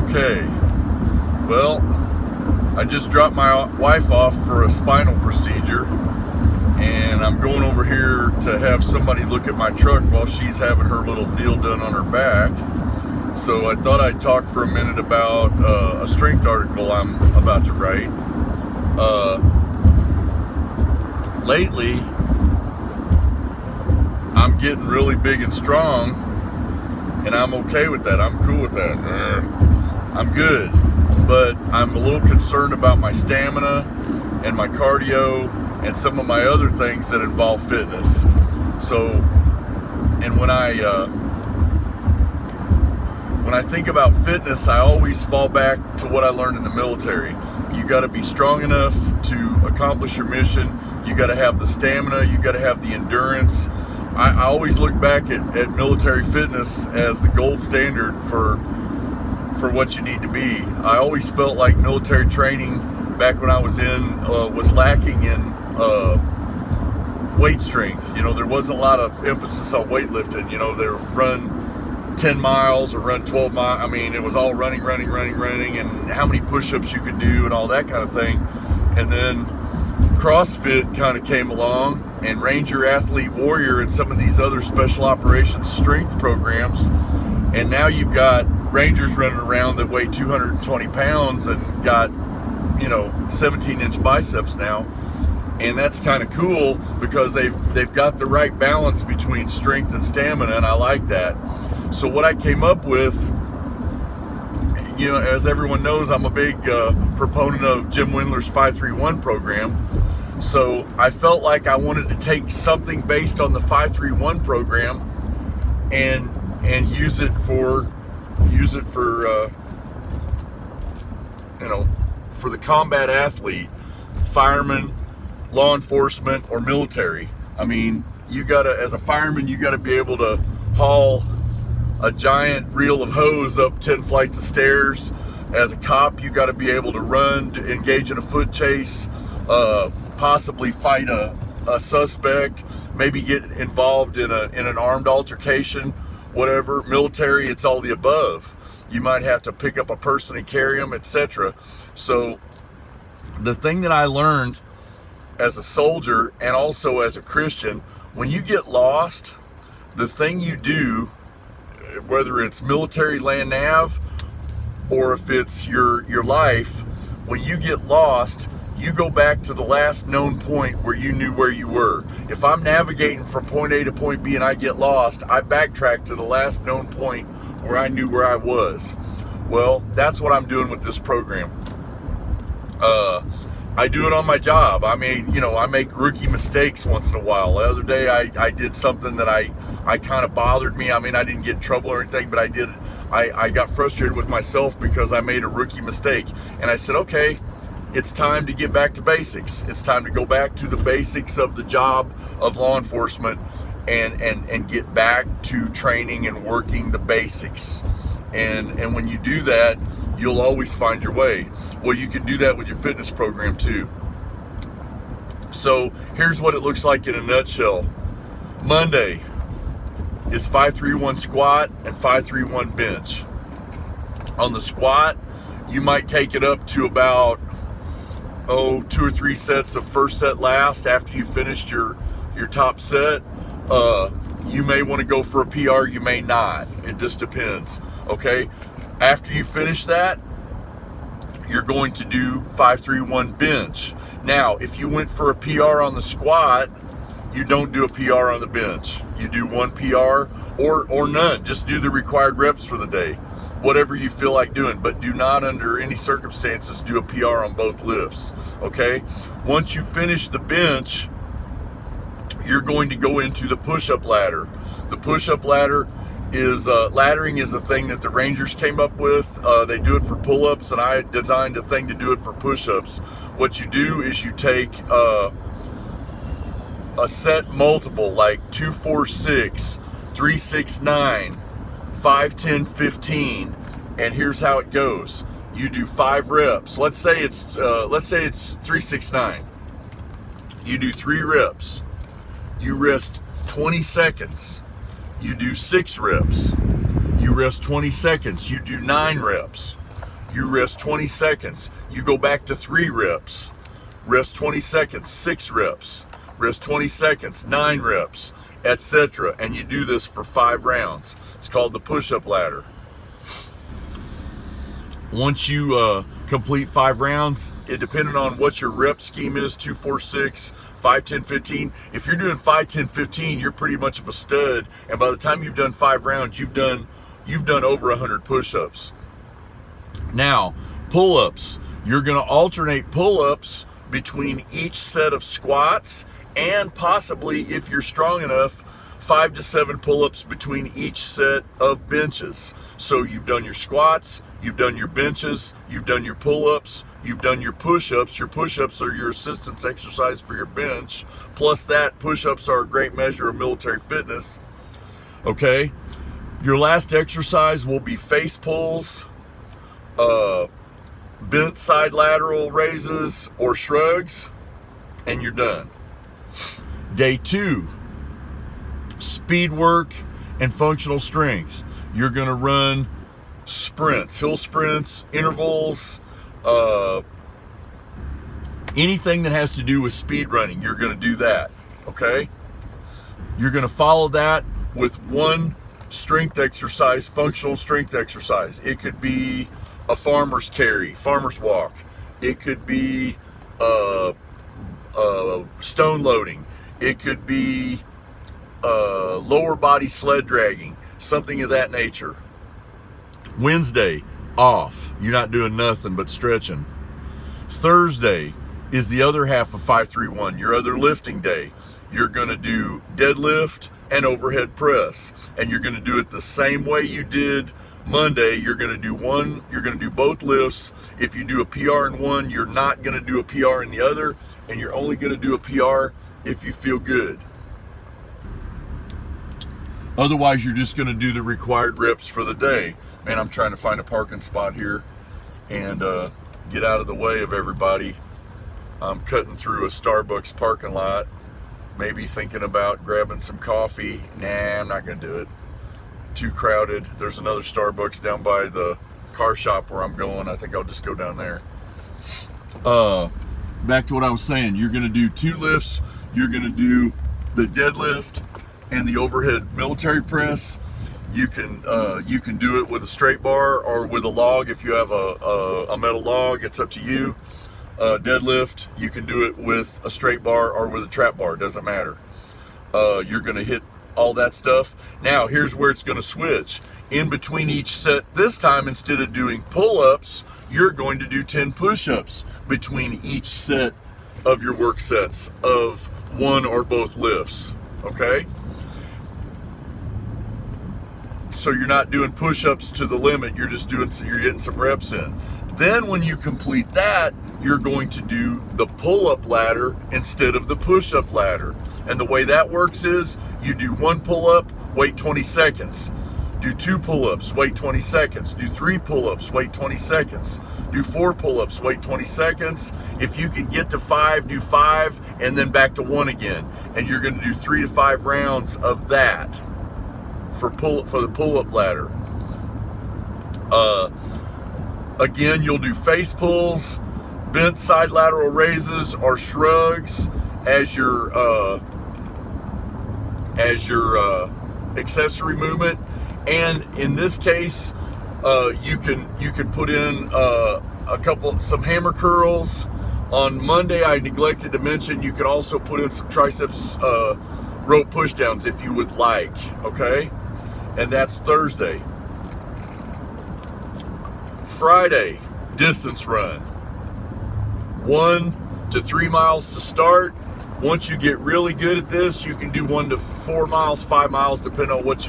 Okay, well, I just dropped my wife off for a spinal procedure, and I'm going over here to have somebody look at my truck while she's having her little deal done on her back. So I thought I'd talk for a minute about a strength article I'm about to write. Lately, I'm getting really big and strong, and I'm okay with that. I'm cool with that. I'm good, but I'm a little concerned about my stamina and my cardio and some of my other things that involve fitness. So, and when I think about fitness, I always fall back to what I learned in the military. You got to be strong enough to accomplish your mission. You got to have the stamina. You got to have the endurance. I always look back at military fitness as the gold standard for what you need to be. I always felt like military training back when I was in was lacking in weight strength. You know, there wasn't a lot of emphasis on weightlifting. You know, they would run 10 miles or run 12 miles. I mean, it was all running, and how many push-ups you could do and all that kind of thing. And then CrossFit kind of came along, and Ranger, Athlete, Warrior, and some of these other special operations strength programs. And now you've got Rangers running around that weigh 220 pounds and got, 17-inch biceps now. And that's kind of cool because they've got the right balance between strength and stamina, and I like that. So what I came up with, as everyone knows, I'm a big proponent of Jim Wendler's 5-3-1 program. So I felt like I wanted to take something based on the 5-3-1 program and use it for for the combat athlete, fireman, law enforcement, or military. I mean, as a fireman, you gotta be able to haul a giant reel of hose up 10 flights of stairs. As a cop, you gotta be able to run, to engage in a foot chase, possibly fight a suspect, maybe get involved in an armed altercation, whatever. Military, it's all the above. You might have to pick up a person and carry them, etc. So the thing that I learned as a soldier and also as a Christian, when you get lost, the thing you do, whether it's military land nav or if it's your life, when you get lost, you go back to the last known point where you knew where you were. If I'm navigating from point A to point B and I get lost, I backtrack to the last known point where I knew where I was. Well, that's what I'm doing with this program. I do it on my job. I make rookie mistakes once in a while. The other day I did something that I kind of bothered me. I mean, I didn't get in trouble or anything, but I got frustrated with myself because I made a rookie mistake. And I said, okay, it's time to get back to basics. It's time to go back to the basics of the job of law enforcement and get back to training and working the basics. And when you do that, you'll always find your way. Well, you can do that with your fitness program too. So here's what it looks like in a nutshell. Monday is 5-3-1 squat and 5-3-1 bench. On the squat, you might take it up to about 2 or 3 sets of first set last. After you finished your top set, you may want to go for a PR, you may not. It just depends. Okay, after you finish that, you're going to do 5-3-1 bench. Now, if you went for a PR on the squat, you don't do a PR on the bench. You do one PR or none. Just do the required reps for the day, whatever you feel like doing, but do not under any circumstances do a PR on both lifts. Okay, once you finish the bench, you're going to go into the push-up ladder. The push-up ladder is laddering is a thing that the Rangers came up with. They do it for pull-ups, and I designed a thing to do it for push-ups. What you do is you take a set multiple, like 2, 4, 6, 3, 6, 9, 5, 10, 15, and here's how it goes. You do 5 reps. Let's say it's 3, 6, 9. You do 3 reps. You rest 20 seconds. You do 6 reps. You rest 20 seconds. You do 9 reps. You rest 20 seconds. You go back to 3 reps. Rest 20 seconds, 6 reps. Rest 20 seconds, 9 reps, etc. And you do this for 5 rounds. It's called the push-up ladder. Once you complete 5 rounds, it depending on what your rep scheme is, 2, 4, 6, 5, 10, 15. If you're doing 5, 10, 15, you're pretty much of a stud. And by the time you've done 5 rounds, you've done over 100 push-ups. Now, pull-ups. You're going to alternate pull-ups between each set of squats, and possibly, if you're strong enough, 5 to 7 pull-ups between each set of benches. So you've done your squats, you've done your benches, you've done your pull-ups, you've done your push-ups. Your push-ups are your assistance exercise for your bench. Plus that, push-ups are a great measure of military fitness. Okay? Your last exercise will be face pulls, bent side lateral raises, or shrugs, and you're done. Day 2, speed work and functional strength. You're going to run sprints, hill sprints, intervals, anything that has to do with speed running, you're going to do that, okay? You're going to follow that with one strength exercise, functional strength exercise. It could be a farmer's carry, farmer's walk. It could be stone loading. It could be lower body sled dragging, something of that nature. Wednesday, off. You're not doing nothing but stretching. Thursday is the other half of 5-3-1, your other lifting day. You're going to do deadlift and overhead press, and you're going to do it the same way you did Monday. You're going to do both lifts. If you do a PR in one, you're not going to do a PR in the other, and you're only going to do a PR if you feel good. Otherwise, you're just going to do the required reps for the day. Man, I'm trying to find a parking spot here and get out of the way of everybody. I'm cutting through a Starbucks parking lot, maybe thinking about grabbing some coffee. Nah, I'm not going to do it. Too crowded. There's another Starbucks down by the car shop where I'm going. I think I'll just go down there. Back to what I was saying. You're going to do 2 lifts. You're going to do the deadlift and the overhead military press. You can do it with a straight bar or with a log. If you have a metal log, it's up to you. Deadlift, you can do it with a straight bar or with a trap bar. Doesn't matter. You're going to hit all that stuff. Now, here's where it's going to switch. In between each set, this time, instead of doing pull-ups, you're going to do 10 push-ups between each set of your work sets of one or both lifts. Okay? So you're not doing push-ups to the limit. You're getting some reps in. Then when you complete that, you're going to do the pull-up ladder instead of the push-up ladder. And the way that works is you do 1 pull-up, wait 20 seconds. Do 2 pull-ups, wait 20 seconds. Do 3 pull-ups, wait 20 seconds. Do 4 pull-ups, wait 20 seconds. If you can get to 5, do 5, and then back to 1 again. And you're going to do 3 to 5 rounds of that for the pull-up ladder. Again, you'll do face pulls, bent side lateral raises, or shrugs as your accessory movement. And in this case, you can put in some hammer curls. On Monday, I neglected to mention you can also put in some triceps rope push downs if you would like. Okay, and that's Thursday. Friday, distance run. 1 to 3 miles to start. Once you get really good at this, you can do 1 to 4 miles, 5 miles, depending on what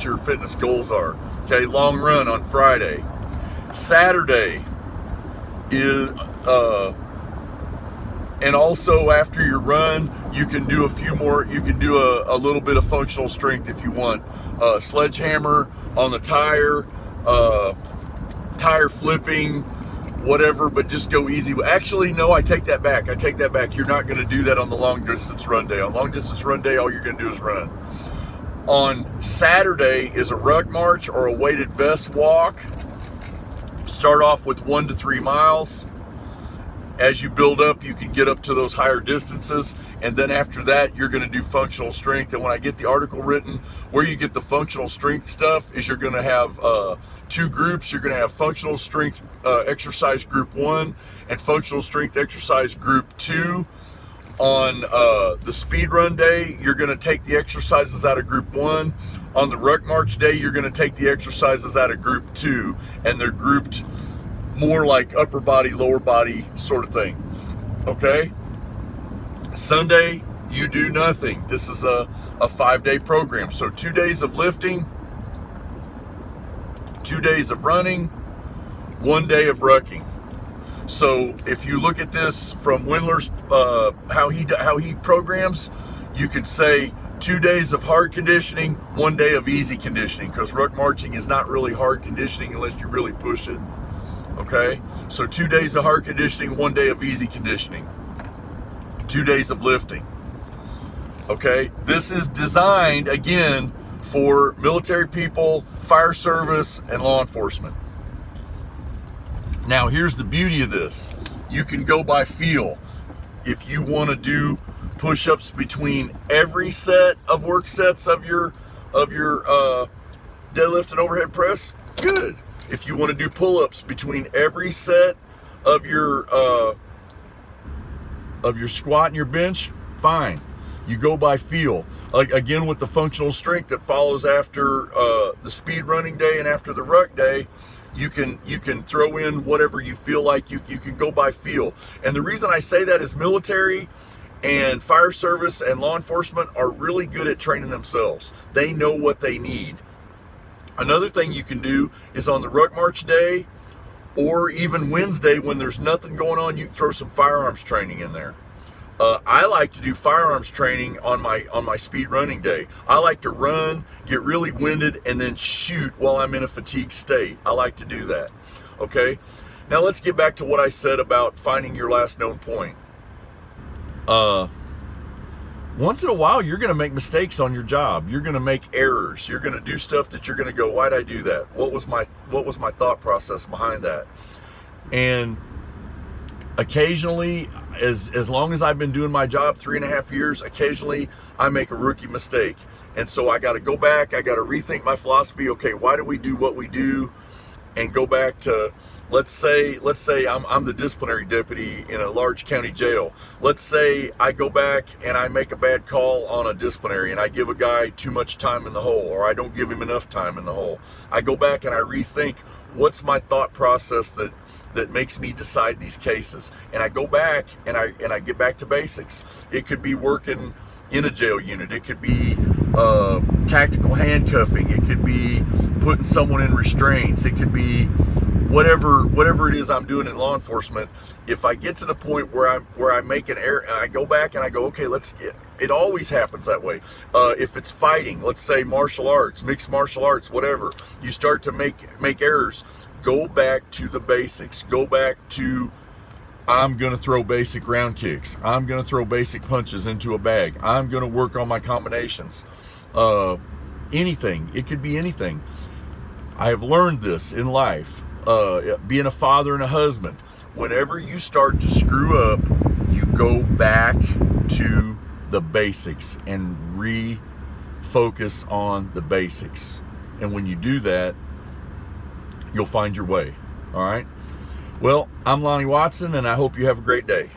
your fitness goals are. Okay, long run on Friday. Saturday is and also after your run, you can do a few more. You can do a little bit of functional strength if you want. Sledgehammer on the tire, tire flipping, whatever, but just go easy. Actually, no, I take that back. You're not going to do that on the long distance run day. On long distance run day, all you're going to do is run. On Saturday is a ruck march or a weighted vest walk. start off with 1 to 3 miles. As you build up, you can get up to those higher distances. And then after that, you're going to do functional strength. And when I get the article written, where you get the functional strength stuff is you're going to have 2 groups. You're going to have functional strength exercise group 1 and functional strength exercise group 2. On the speed run day, you're going to take the exercises out of group 1. On the ruck march day, you're going to take the exercises out of group 2. And they're grouped more like upper body, lower body sort of thing. Okay? Sunday, you do nothing. This is a 5-day program. So 2 days of lifting, 2 days of running, 1 day of rucking. So if you look at this from Wendler's, how he programs, you could say 2 days of hard conditioning, 1 day of easy conditioning, because ruck marching is not really hard conditioning unless you really push it. Okay, so 2 days of hard conditioning, 1 day of easy conditioning, 2 days of lifting. Okay, this is designed again for military people, fire service, and law enforcement. Now here's the beauty of this. You can go by feel. If you want to do push-ups between every set of work sets of your deadlift and overhead press, good. If you want to do pull-ups between every set of your squat and your bench, fine. You go by feel. Again, with the functional strength that follows after the speed running day and after the ruck day, you can throw in whatever you feel like. You can go by feel. And the reason I say that is military and fire service and law enforcement are really good at training themselves. They know what they need. Another thing you can do is on the ruck march day or even Wednesday when there's nothing going on, you can throw some firearms training in there. I like to do firearms training on my speed running day. I like to run, get really winded, and then shoot while I'm in a fatigued state. I like to do that. Okay? Now let's get back to what I said about finding your last known point. Once in a while, you're going to make mistakes on your job. You're going to make errors. You're going to do stuff that you're going to go, why'd I do that? What was my thought process behind that? And occasionally, as long as I've been doing my job 3.5 years, occasionally I make a rookie mistake. And so I got to go back. I got to rethink my philosophy. Okay, why do we do what we do? And go back to, let's say I'm the disciplinary deputy in a large county jail. Let's say I go back and I make a bad call on a disciplinary and I give a guy too much time in the hole, or I don't give him enough time in the hole. I go back and I rethink what's my thought process that makes me decide these cases. And I go back and I get back to basics. It could be working in a jail unit. It could be tactical handcuffing. It could be putting someone in restraints. It could be whatever it is I'm doing in law enforcement. If I get to the point where I make an error, and I go back and I go, okay, it always happens that way. If it's fighting, let's say martial arts, mixed martial arts, whatever, you start to make errors. Go back to the basics. Go back to, I'm going to throw basic ground kicks. I'm going to throw basic punches into a bag. I'm going to work on my combinations. Anything. It could be anything. I have learned this in life. Being a father and a husband. Whenever you start to screw up, you go back to the basics and refocus on the basics. And when you do that, you'll find your way. All right? Well, I'm Lonnie Watson, and I hope you have a great day.